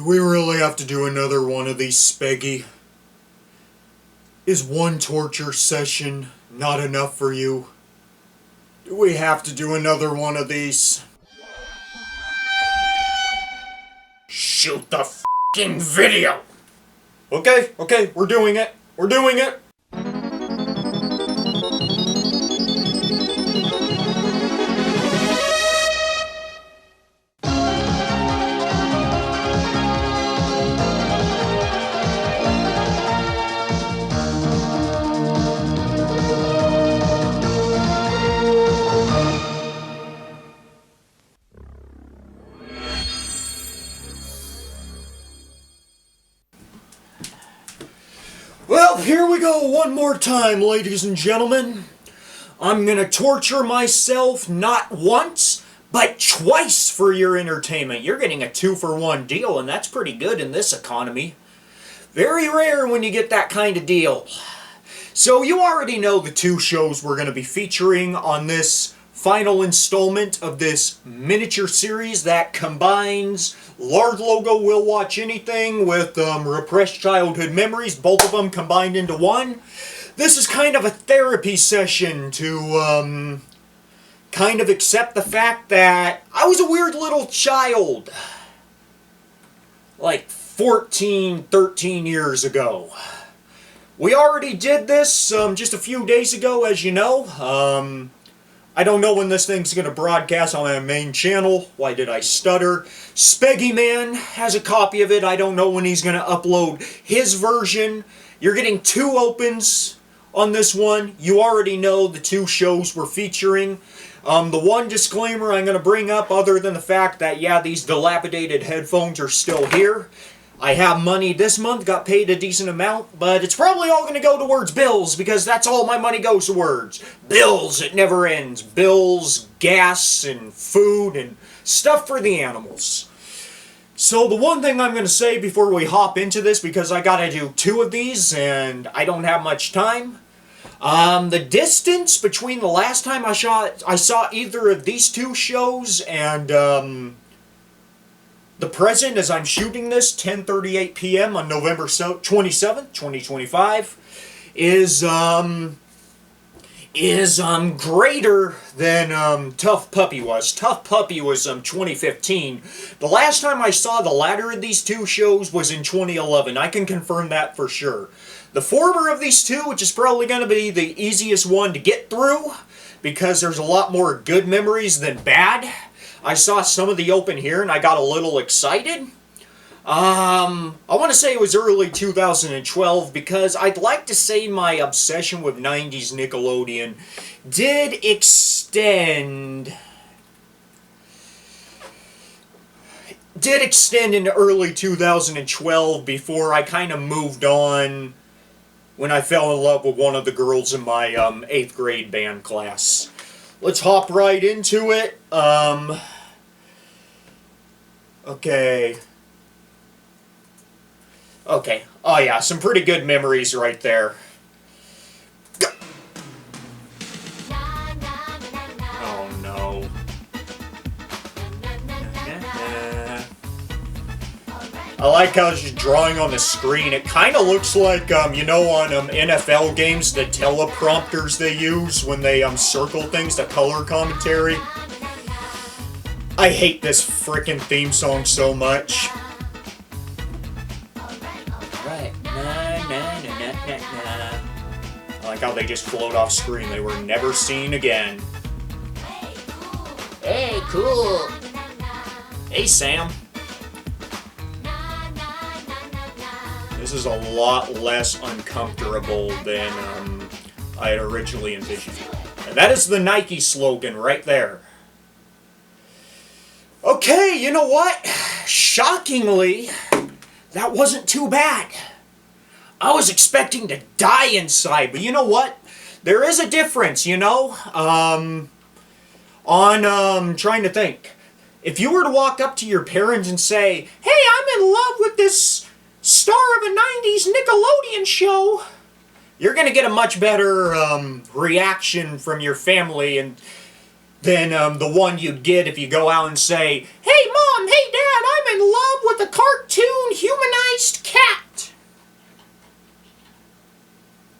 we really have to do another one of these, Speggy? Is one torture session not enough for you? Do we have to do another one of these? Shoot the f***ing video! Okay, we're doing it. We're doing it! Well, here we go one more time, ladies and gentlemen. I'm gonna torture myself not once, but twice for your entertainment. You're getting a 2-for-1 deal, and that's pretty good in this economy. Very rare when you get that kind of deal. So you already know the two shows we're gonna be featuring on this final installment of this miniature series that combines Lardlogo Will Watch Anything with Repressed Childhood Memories, both of them combined into one. This is kind of a therapy session to kind of accept the fact that I was a weird little child like 14, 13 years ago. We already did this just a few days ago, as you know. I don't know when this thing's going to broadcast on my main channel. Why did I stutter? Speggy Man has a copy of it. I don't know when he's going to upload his version. You're getting two opens on this one. You already know the two shows we're featuring. The one disclaimer I'm going to bring up, other than the fact that, yeah, these dilapidated headphones are still here. I have money this month, got paid a decent amount, but it's probably all going to go towards bills, because that's all my money goes towards. Bills, it never ends. Bills, gas, and food, and stuff for the animals. So the one thing I'm going to say before we hop into this, because I got to do two of these, and I don't have much time. The distance between the last time I saw either of these two shows and, the present, as I'm shooting this, 10:38 p.m. on November 27th, 2025, is greater than Tough Puppy was. Tough Puppy was 2015. The last time I saw the latter of these two shows was in 2011. I can confirm that for sure. The former of these two, which is probably going to be the easiest one to get through, because there's a lot more good memories than bad. I saw some of the open here and I got a little excited. I want to say it was early 2012, because I'd like to say my obsession with 90s Nickelodeon did extend into early 2012 before I kind of moved on when I fell in love with one of the girls in my 8th grade band class. Let's hop right into it. Okay. Oh yeah, some pretty good memories right there. Oh no. I like how it's just drawing on the screen. It kind of looks like, you know, on NFL games, the teleprompters they use when they circle things, the color commentary. I hate this frickin' theme song so much. Right. I like how they just float off screen. They were never seen again. Hey, cool. Hey, Sam. This is a lot less uncomfortable than I had originally envisioned. And that is the Nike slogan right there. Okay, you know what? Shockingly, that wasn't too bad. I was expecting to die inside, but you know what? There is a difference, you know? Trying to think. If you were to walk up to your parents and say, "Hey, I'm in love with this star of a 90s Nickelodeon show," you're going to get a much better reaction from your family than the one you'd get if you go out and say, "Hey Mom, hey Dad, I'm I'm in love with a cartoon humanized cat.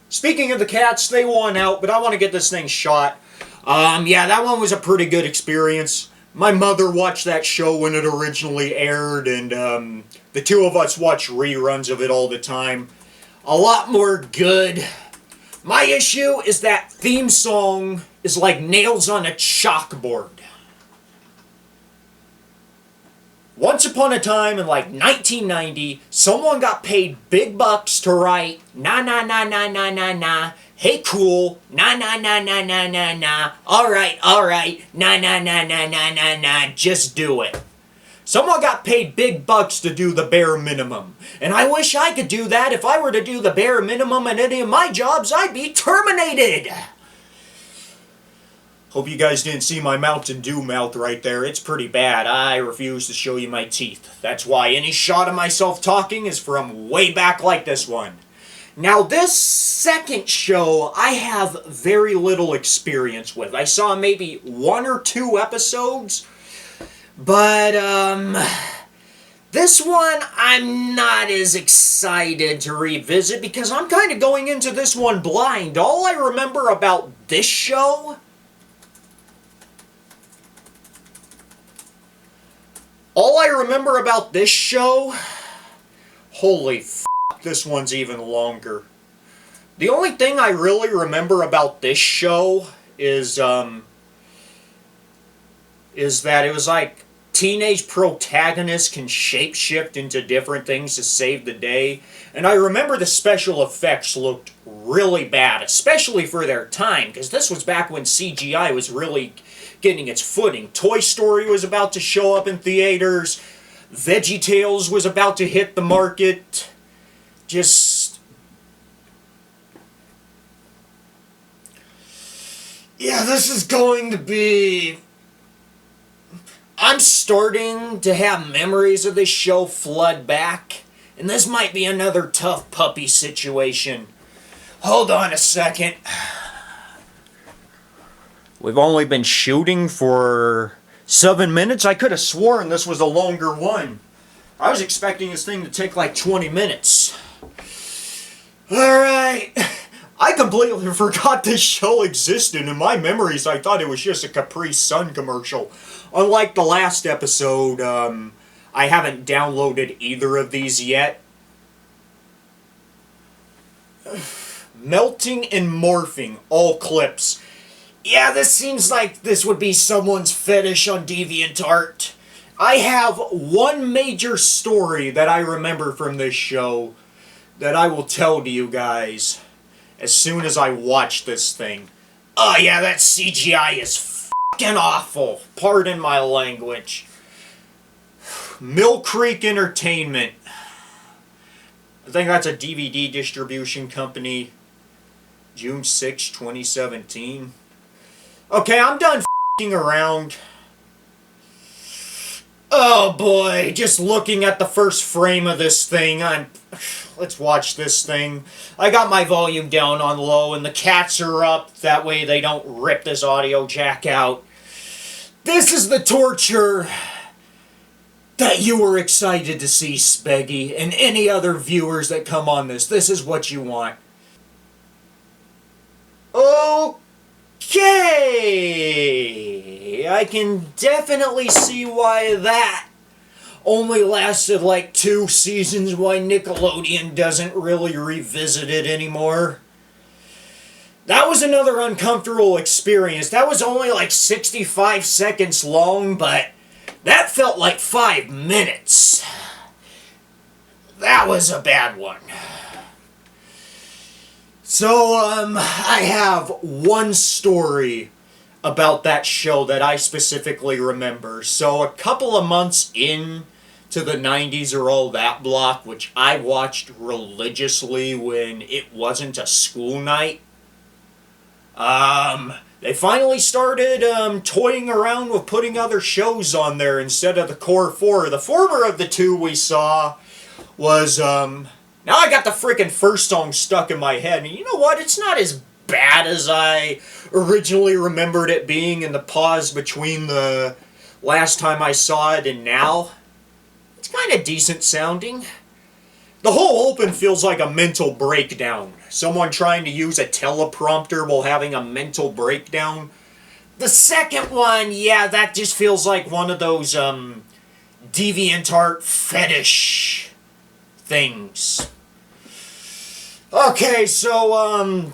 Speaking of the cats, they won out, but I want to get this thing shot. Yeah, that one was a pretty good experience. My mother watched that show when it originally aired, and the two of us watch reruns of it all the time. A lot more good. My issue is that theme song is like nails on a chalkboard. Once upon a time in like 1990, someone got paid big bucks to write na na na na na na na, hey cool, na na na na na na na, alright, na na na na na na na, just do it. Someone got paid big bucks to do the bare minimum. And I wish I could do that. If I were to do the bare minimum at any of my jobs, I'd be terminated. Hope you guys didn't see my Mountain Dew mouth right there. It's pretty bad. I refuse to show you my teeth. That's why any shot of myself talking is from way back like this one. Now this second show I have very little experience with. I saw maybe 1 or 2 episodes. But, this one I'm not as excited to revisit because I'm kind of going into this one blind. All I remember about this show... Holy f***, this one's even longer. The only thing I really remember about this show is that it was like teenage protagonists can shapeshift into different things to save the day. And I remember the special effects looked really bad, especially for their time, because this was back when CGI was really getting its footing. Toy Story was about to show up in theaters. VeggieTales was about to hit the market. Yeah, this is going to be... I'm starting to have memories of this show flood back, and this might be another tough puppy situation. Hold on a second. We've only been shooting for 7 minutes. I could have sworn this was a longer one. I was expecting this thing to take like 20 minutes. Alright. I completely forgot this show existed. In my memories, I thought it was just a Capri Sun commercial. Unlike the last episode, I haven't downloaded either of these yet. Melting and morphing, all clips. Yeah, this seems like this would be someone's fetish on DeviantArt. I have one major story that I remember from this show that I will tell to you guys as soon as I watch this thing. Oh yeah, that CGI is fucking awful. Pardon my language. Mill Creek Entertainment. I think that's a DVD distribution company. June 6, 2017. Okay, I'm done f***ing around. Oh boy, just looking at the first frame of this thing, let's watch this thing. I got my volume down on low and the cats are up, that way they don't rip this audio jack out. This is the torture that you were excited to see, Speggy, and any other viewers that come on this. This is what you want. Okay, I can definitely see why that only lasted like 2 seasons, why Nickelodeon doesn't really revisit it anymore. That was another uncomfortable experience. That was only like 65 seconds long, but that felt like 5 minutes. That was a bad one. So, I have one story about that show that I specifically remember. So, a couple of months in to the 90s or all that block, which I watched religiously when it wasn't a school night, they finally started toying around with putting other shows on there instead of the core 4. The former of the two we saw was, now I got the freaking first song stuck in my head, and you know what? It's not as bad as I originally remembered it being in the pause between the last time I saw it and now. It's kind of decent sounding. The whole open feels like a mental breakdown. Someone trying to use a teleprompter while having a mental breakdown. The second one, yeah, that just feels like one of those, DeviantArt fetish things. Okay, so,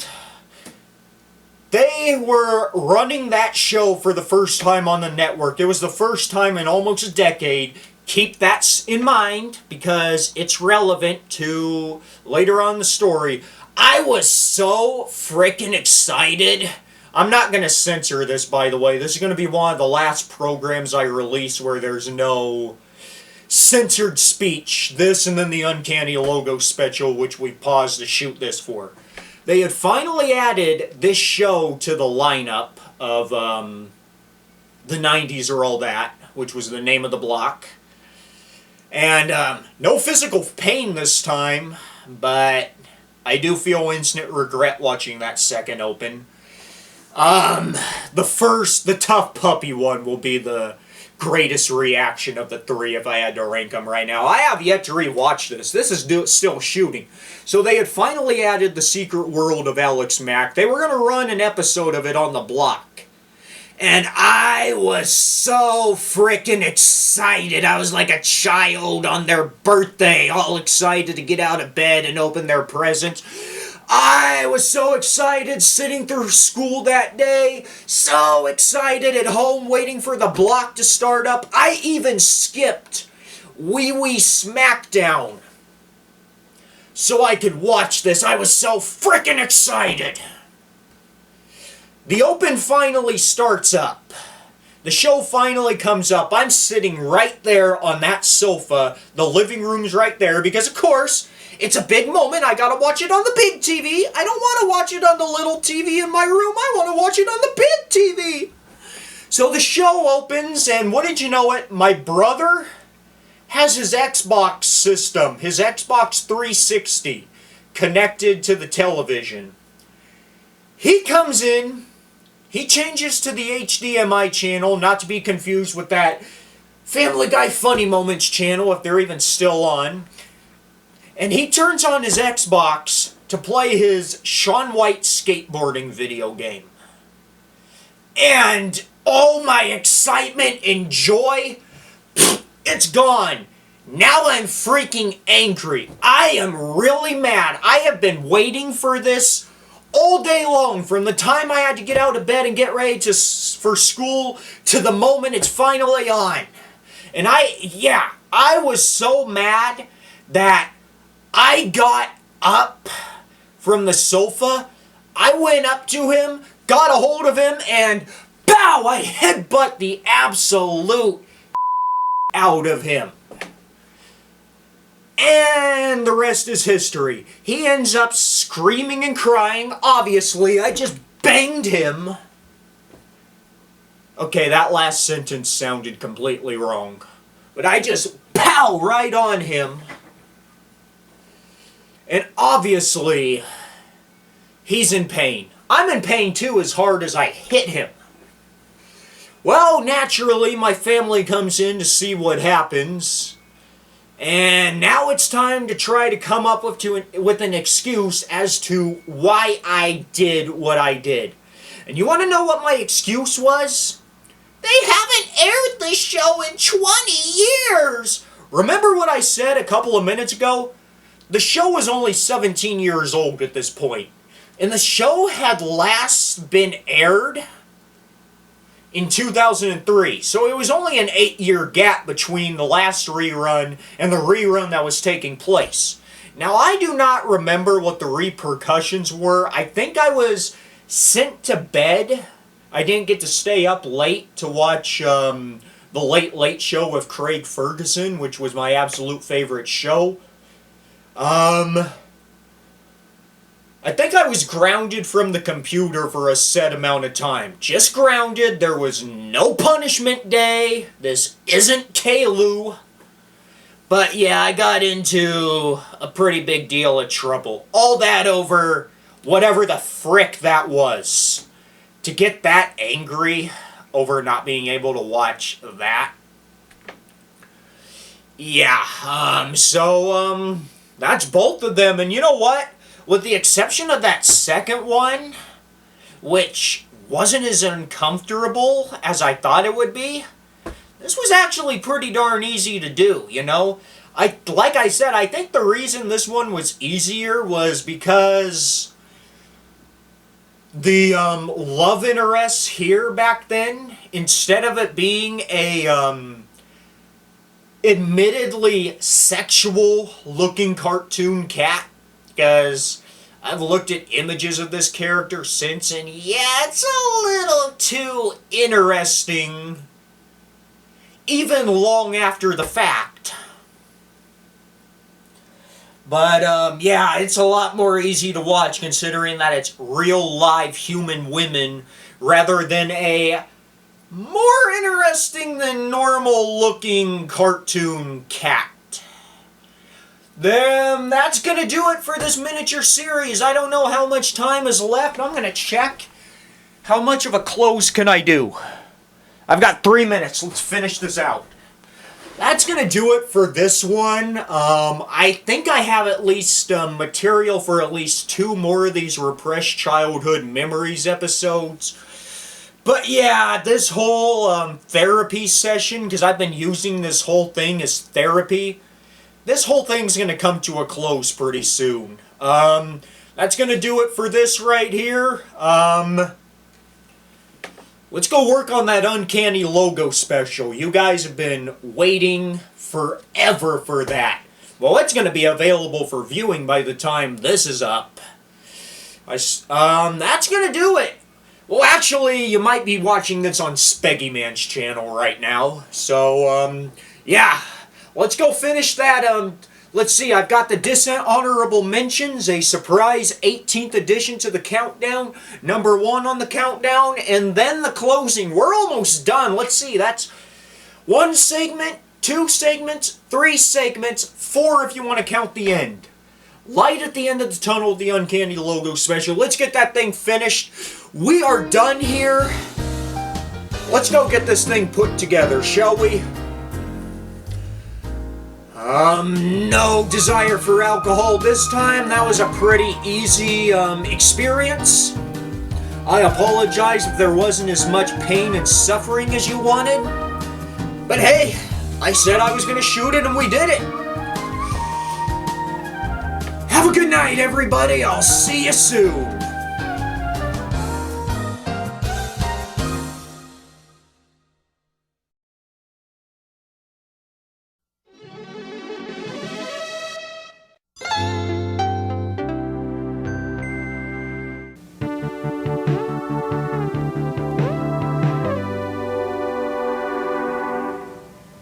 they were running that show for the first time on the network. It was the first time in almost a decade. Keep that in mind, because it's relevant to later on the story. I was so freaking excited. I'm not going to censor this, by the way. This is going to be one of the last programs I release where there's no censored speech. This and then the Uncanny Logo special, which we paused to shoot this for. They had finally added this show to the lineup of the 90s or all that, which was the name of the block. And no physical pain this time, but I do feel instant regret watching that second open. The tough puppy one will be the greatest reaction of the three if I had to rank them right now. I have yet to rewatch this. This is still shooting. So they had finally added The Secret World of Alex Mack. They were going to run an episode of it on the block. And I was so freaking excited. I was like a child on their birthday, all excited to get out of bed and open their presents. I was so excited sitting through school that day, so excited at home waiting for the block to start up. I even skipped Wee Wee Smackdown so I could watch this. I was so freaking excited. The open finally starts up. The show finally comes up. I'm sitting right there on that sofa. The living room's right there because, of course, it's a big moment. I gotta watch it on the big TV. I don't want to watch it on the little TV in my room. I want to watch it on the big TV. So the show opens, and wouldn't you know it, my brother has his Xbox system, his Xbox 360, connected to the television. He comes in. He changes to the HDMI channel, not to be confused with that Family Guy Funny Moments channel, if they're even still on. And he turns on his Xbox to play his Shaun White skateboarding video game. And all my excitement and joy, it's gone. Now I'm freaking angry. I am really mad. I have been waiting for this all day long, from the time I had to get out of bed and get ready for school to the moment it's finally on. And I was so mad that I got up from the sofa. I went up to him, got a hold of him, and pow! I headbutt the absolute out of him. And the rest is history. He ends up screaming and crying. Obviously, I just banged him. Okay, that last sentence sounded completely wrong. But I just pow right on him. And obviously, he's in pain. I'm in pain too, as hard as I hit him. Well, naturally, my family comes in to see what happens. And now it's time to try to come up with an excuse as to why I did what I did. And you want to know what my excuse was? They haven't aired this show in 20 years! Remember what I said a couple of minutes ago? The show was only 17 years old at this point. And the show had last been aired in 2003. So it was only an 8-year gap between the last rerun and the rerun that was taking place. Now, I do not remember what the repercussions were. I think I was sent to bed. I didn't get to stay up late to watch the Late Late Show with Craig Ferguson, which was my absolute favorite show. I think I was grounded from the computer for a set amount of time. Just grounded. There was no punishment day. This isn't Kalu. But yeah, I got into a pretty big deal of trouble. All that over whatever the frick that was. To get that angry over not being able to watch that. Yeah, that's both of them, and you know what? With the exception of that second one, which wasn't as uncomfortable as I thought it would be, this was actually pretty darn easy to do, you know? Like I said, I think the reason this one was easier was because the love interests here back then, instead of it being a admittedly sexual looking cartoon cat, because I've looked at images of this character since, and yeah, it's a little too interesting, even long after the fact. But, yeah, it's a lot more easy to watch considering that it's real live human women rather than a more interesting than normal looking cartoon cat. Then that's going to do it for this miniature series. I don't know how much time is left. I'm going to check how much of a close can I do. I've got 3 minutes. Let's finish this out. That's going to do it for this one. I think I have at least material for at least 2 more of these Repressed Childhood Memories episodes. But yeah, this whole therapy session, because I've been using this whole thing as therapy, this whole thing's going to come to a close pretty soon. That's going to do it for this right here. Let's go work on that Uncanny Logo special. You guys have been waiting forever for that. Well, it's going to be available for viewing by the time this is up. That's going to do it. Well, actually, you might be watching this on Speggy Man's channel right now. So, yeah. Let's go finish that. Let's see, I've got the Dishonorable Mentions, a surprise 18th edition to the countdown, number 1 on the countdown, and then the closing. We're almost done. Let's see, that's 1 segment, 2 segments, 3 segments, 4 if you want to count the end. Light at the end of the tunnel of the Uncanny Logo special. Let's get that thing finished. We are done here. Let's go get this thing put together, shall we? No desire for alcohol this time. That was a pretty easy experience. I apologize if there wasn't as much pain and suffering as you wanted. But hey, I said I was going to shoot it and we did it. Have a good night, everybody. I'll see you soon.